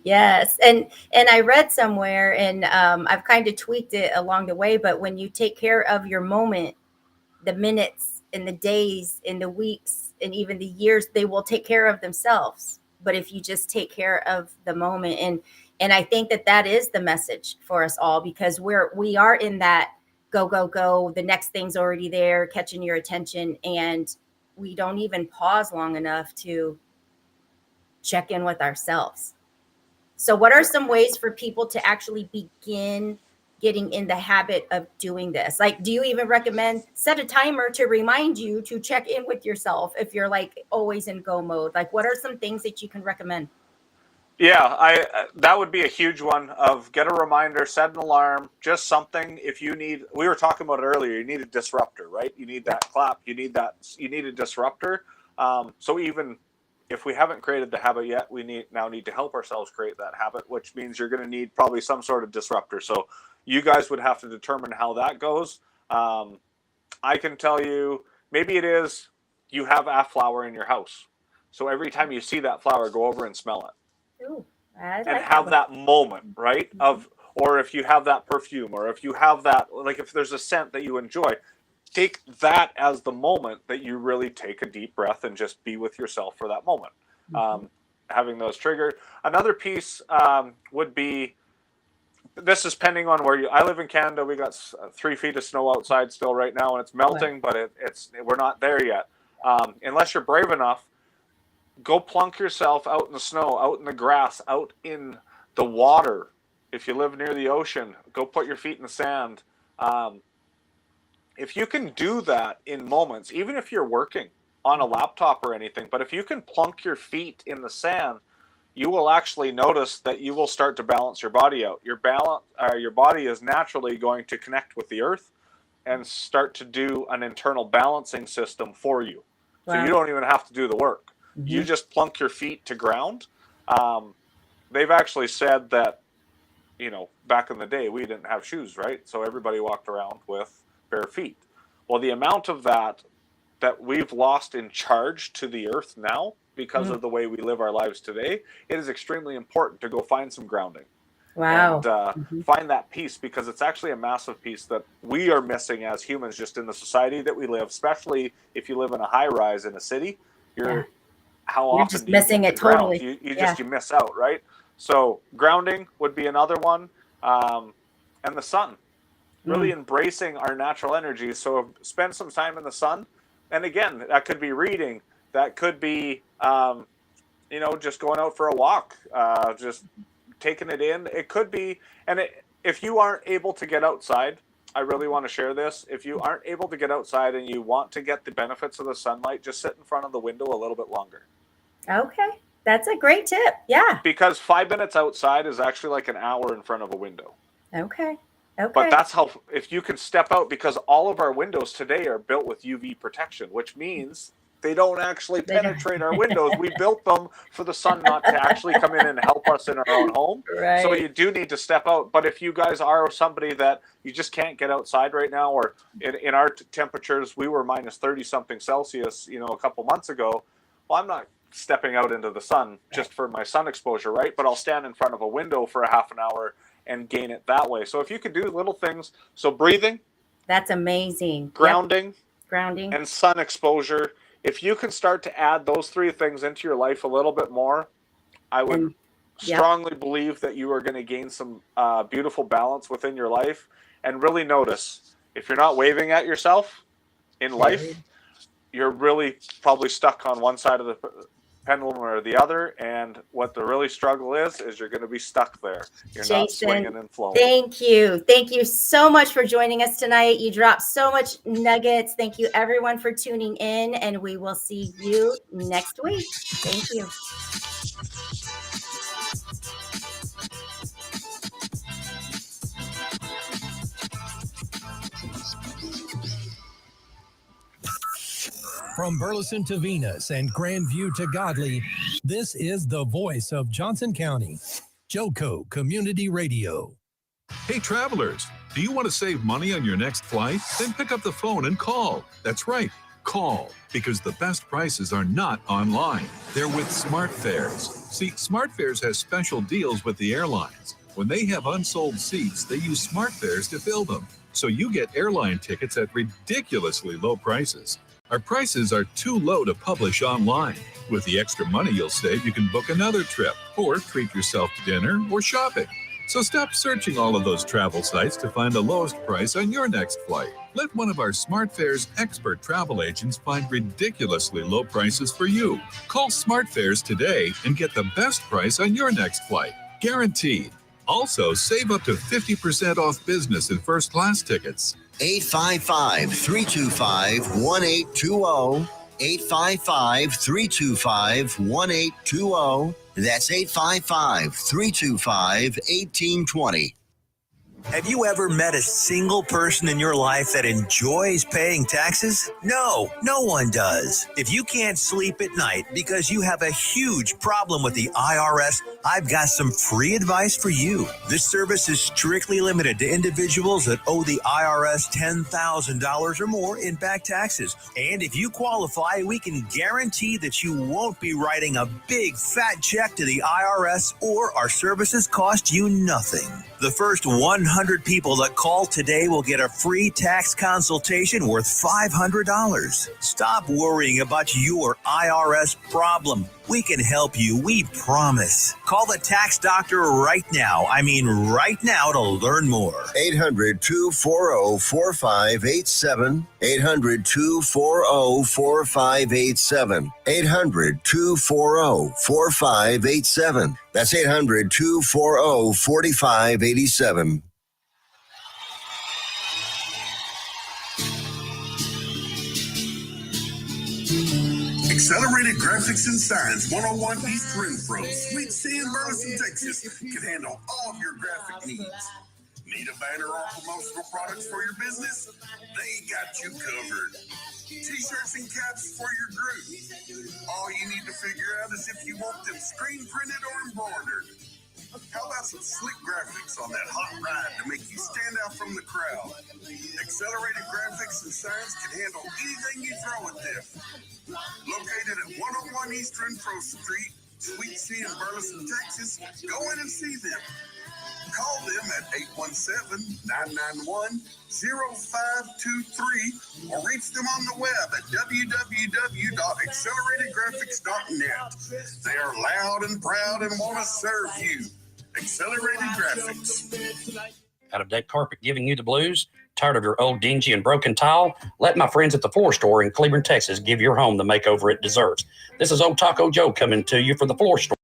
Yes. And I read somewhere, and I've kind of tweaked it along the way, but when you take care of your moment, the minutes and the days and the weeks and even the years, they will take care of themselves. But if you just take care of the moment, and I think that is the message for us all, because we are in that go, go, go. The next thing's already there, catching your attention, and we don't even pause long enough to check in with ourselves. So what are some ways for people to actually begin getting in the habit of doing this? Like, do you even recommend set a timer to remind you to check in with yourself if you're like always in go mode? Like, what are some things that you can recommend?
Yeah, that would be a huge one. Of get a reminder, set an alarm, just something. If you need, we were talking about it earlier, you need a disruptor, right? You need that clap, you need a disruptor. So even if we haven't created the habit yet, we now need to help ourselves create that habit, which means you're going to need probably some sort of disruptor. So you guys would have to determine how that goes. I can tell you, maybe it is you have a flower in your house. So every time you see that flower, go over and smell it.
Ooh,
And have that moment, right? Or if you have that perfume, or if you have that, like if there's a scent that you enjoy, take that as the moment that you really take a deep breath and just be with yourself for that moment. Having those triggered. Another piece would be, this is pending on where I live in Canada. We got 3 feet of snow outside still right now, and it's melting, but we're not there yet. Unless you're brave enough, go plunk yourself out in the snow, out in the grass, out in the water. If you live near the ocean, go put your feet in the sand. If you can do that in moments, even if you're working on a laptop or anything, but if you can plunk your feet in the sand, you will actually notice that you will start to balance your body out. Your body is naturally going to connect with the earth and start to do an internal balancing system for you. Wow. So you don't even have to do the work. You just plunk your feet to ground. They've actually said that, back in the day, we didn't have shoes, right? So everybody walked around with bare feet. Well, the amount of that we've lost in charge to the earth now because of the way we live our lives today, it is extremely important to go find some grounding.
Wow.
And find that peace, because it's actually a massive piece that we are missing as humans, just in the society that we live, especially if you live in a high rise in a city. How
You're
often
just
do you
missing
get
it
to ground?
totally.
You miss out, right? So grounding would be another one, and the sun. Really embracing our natural energies. So spend some time in the sun, and again, that could be reading. That could be, just going out for a walk, just taking it in. It could be, if you aren't able to get outside, I really want to share this. If you aren't able to get outside and you want to get the benefits of the sunlight, just sit in front of the window a little bit longer.
Okay. That's a great tip. Yeah.
Because 5 minutes outside is actually like an hour in front of a window.
Okay.
But that's how, if you can step out, because all of our windows today are built with UV protection, which means they don't actually penetrate our windows. We built them for the sun not to actually come in and help us in our own home.
Right.
So you do need to step out. But if you guys are somebody that you just can't get outside right now, or in our temperatures, we were minus 30 something Celsius, a couple months ago. Well, I'm not stepping out into the sun just for my sun exposure, right? But I'll stand in front of a window for a half an hour and gain it that way. So if you could do little things, so breathing,
that's amazing.
Grounding,
grounding,
and sun exposure. If you can start to add those 3 things into your life a little bit more, I would strongly believe that you are going to gain some beautiful balance within your life. And really notice, if you're not waving at yourself in life, you're really probably stuck on one side of the pendulum or the other, and what the really struggle is you're going to be stuck there. You're not swinging and flowing.
Thank you so much for joining us tonight. You dropped so much nuggets. Thank you everyone for tuning in, and we will see you next week. Thank you.
From Burleson to Venus and Grandview to Godley, this is the voice of Johnson County, Joco Community Radio.
Hey, travelers, do you want to save money on your next flight? Then pick up the phone and call. That's right, call, because the best prices are not online. They're with SmartFares. See, SmartFares has special deals with the airlines. When they have unsold seats, they use SmartFares to fill them. So you get airline tickets at ridiculously low prices. Our prices are too low to publish online. With the extra money you'll save, you can book another trip or treat yourself to dinner or shopping. So stop searching all of those travel sites to find the lowest price on your next flight. Let one of our SmartFares expert travel agents find ridiculously low prices for you. Call SmartFares today and get the best price on your next flight. Guaranteed. Also, save up to 50% off business and first class tickets.
855-325-1820. 855-325-1820. That's 855-325-1820.
Have you ever met a single person in your life that enjoys paying taxes? No, no one does. If you can't sleep at night because you have a huge problem with the IRS, I've got some free advice for you. This service is strictly limited to individuals that owe the IRS $10,000 or more in back taxes. And if you qualify, we can guarantee that you won't be writing a big fat check to the IRS, or our services cost you nothing. The first 100 people that call today will get a free tax consultation worth $500. Stop worrying about your IRS problem. We can help you, we promise. Call the tax doctor right now. I mean right now, to learn more.
800-240-4587. 800-240-4587. 800-240-4587. That's 800-240-4587.
Accelerated Graphics and Signs, 101 East Renfro, Suite C in Burleson, Texas, can handle all of your graphic needs. Need a banner or promotional products for your business? They got you covered. T-shirts and caps for your group. All you need to figure out is if you want them screen printed or embroidered. How about some slick graphics on that hot ride to make you stand out from the crowd? Accelerated Graphics and Signs can handle anything you throw at them. Located at 101 East Renfro Street, Suite C in Burleson, Texas, go in and see them. Call them at 817-991-0523 or reach them on the web at www.acceleratedgraphics.net. They are loud and proud and want to serve you. Accelerated Graphics.
Out-of-date carpet giving you the blues? Tired of your old dingy and broken tile? Let my friends at the Floor Store in Cleburne, Texas give your home the makeover it deserves. This is Old Taco Joe coming to you for the Floor Store.